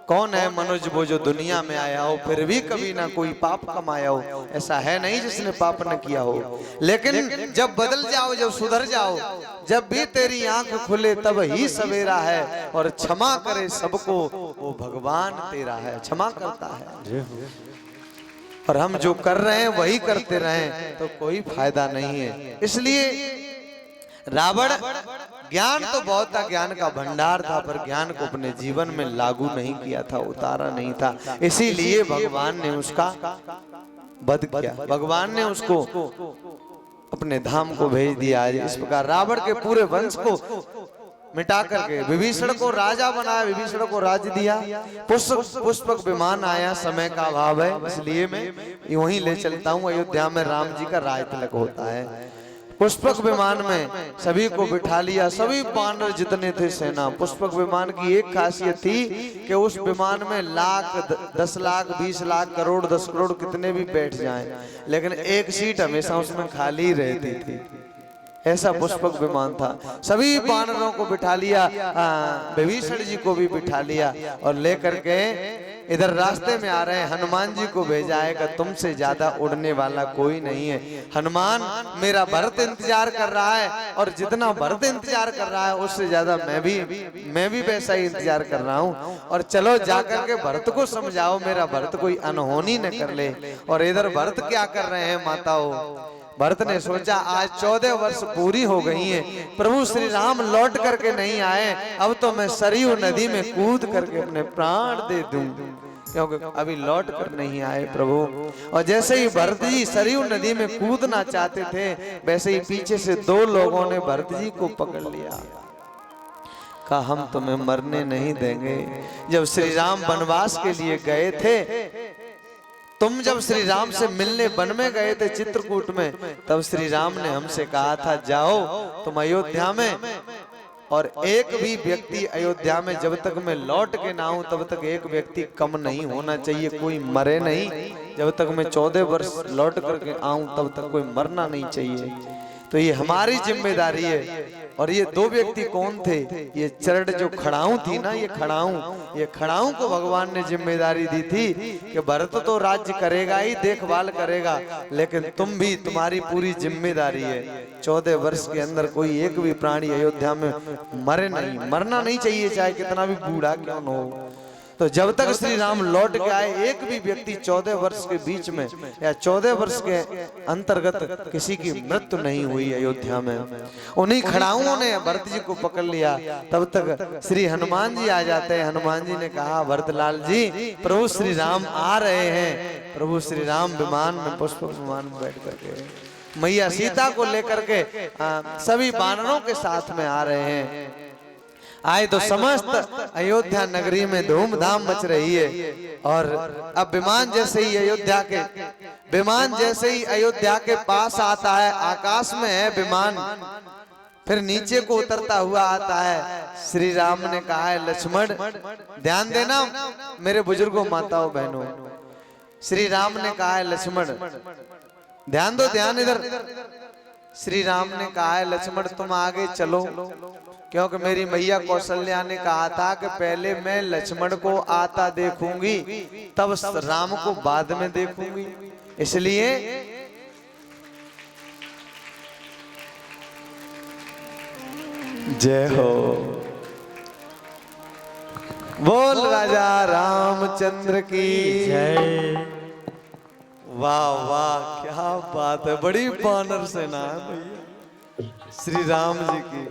कौन है मनुष्य वो जो दुनिया में आया हो फिर भी कभी ना कोई पाप कमाया हो? ऐसा है नहीं जिसने पाप न किया हो। लेकिन जब बदल जाओ, जब सुधर जाओ, जब भी तेरी आंख खुले तब ही सवेरा है, और क्षमा करे सबको वो भगवान तेरा है, क्षमा करता है। और हम जो कर रहे हैं वही करते रहें तो कोई फायदा नहीं है। इसलिए रावण ज्ञान तो बहुत था, ज्ञान का भंडार था, पर ज्ञान को अपने जीवन में लागू नहीं किया था, उतारा नहीं था। इसीलिए भगवान ने उसका वध किया, भगवान ने उसको अपने धाम को भेज दिया। इस प्रकार रावण के पूरे वंश को मिटा करके विभीषण को राजा बनाया, विभीषण को राज्य दिया। पुष्पक विमान आया, समय का अभाव है इसलिए मैं यूं ही ले चलता हूँ। अयोध्या में राम जी का राज तिलक होता है। पुष्पक विमान में सभी को बिठा लिया, सभी वानर जितने थे सेना। पुष्पक विमान की एक खासियत थी कि उस विमान में लाख, 10 लाख, 20 लाख, करोड़, 10 करोड़ कितने भी बैठ जाएं, लेकिन एक सीट हमेशा उसमें खाली रहती थी। ऐसा पुष्पक विमान था। सभी वानरों को बिठा लिया, विभीषण जी को भी बिठा लिया, और लेकर के इधर रास्ते में आ रहे हैं। हनुमान जी को भेजा है कि तुमसे ज्यादा उड़ने वाला कोई नहीं है। हनुमान, मेरा भरत इंतजार कर रहा है, और जितना भरत इंतजार कर रहा है उससे ज्यादा मैं भी वैसा ही इंतजार कर रहा हूँ। और चलो जाकर के भरत को समझाओ, मेरा भरत कोई अनहोनी न कर ले। और इधर भरत क्या कर रहे हैं माताओं? भरत ने सोचा आज 14 वर्ष पूरी हो गई हैं, प्रभु श्री राम लौट करके नहीं आए, अब तो मैं सरयू नदी में कूद करके अपने प्राण दे दूं, क्योंकि अभी लौट कर नहीं आए प्रभु। और जैसे ही भरत जी सरयू नदी में कूदना चाहते थे, वैसे ही पीछे से 2 लोगों ने भरत जी को पकड़ लिया। कहा हम तुम्हें मरने नहीं देंगे। जब श्री राम वनवास के लिए गए थे, तुम जब श्री राम से मिलने वन में गए थे चित्रकूट में, तब श्री राम ने हमसे कहा था जाओ तुम अयोध्या में, और एक भी व्यक्ति अयोध्या में जब तक मैं लौट के ना आऊं तब तक एक व्यक्ति कम नहीं होना चाहिए, कोई मरे नहीं। जब तक मैं 14 वर्ष लौट करके आऊं तब तक कोई मरना नहीं चाहिए। तो ये हमारी जिम्मेदारी है। और ये 2 व्यक्ति कौन थे? ये चरण जो खड़ाऊं थी ना, ये खड़ाऊं को भगवान ने जिम्मेदारी दी थी कि भरत तो राज्य करेगा ही, देखभाल करेगा, लेकिन तुम भी, तुम्हारी पूरी जिम्मेदारी है। 14 वर्ष के अंदर कोई एक भी प्राणी अयोध्या में मरे नहीं, मरना नहीं चाहिए, चाहे कितना भी बूढ़ा क्यों न हो। तो जब तक श्री राम लौट के आए, एक भी व्यक्ति 14 वर्ष के बीच में या 14 वर्ष के अंतर्गत किसी की मृत्यु नहीं हुई अयोध्या में। उन्हीं खड़ाऊं ने भरत जी को पकड़ लिया। तब तक श्री हनुमान जी आ जाते हैं। हनुमान जी ने कहा भरतलाल जी, प्रभु श्री राम आ रहे हैं। प्रभु श्री राम विमान में, पुष्पक विमान में बैठ करके मैया सीता को लेकर के सभी वानरों के साथ में आ रहे हैं। आए तो समस्त अयोध्या नगरी में धूमधाम मच रही है। और अब विमान जैसे ही अयोध्या के पास आता है, आकाश में है विमान, फिर नीचे को उतरता हुआ आता है। श्री राम ने कहा है लक्ष्मण ध्यान देना, मेरे बुजुर्गों, माताओं, बहनों, श्री राम ने कहा है लक्ष्मण ध्यान दो, ध्यान इधर। श्री राम ने कहा है लक्ष्मण तुम आगे चलो, क्योंकि मेरी मैया कौशल्या ने कहा था कि पहले मैं लक्ष्मण को आता देखूंगी, तब राम को बाद में देखूंगी। इसलिए जय हो, बोल राजा रामचंद्र की जय। वाह वाह, क्या बात है, बड़ी वानर सेना है भैया श्री राम जी की।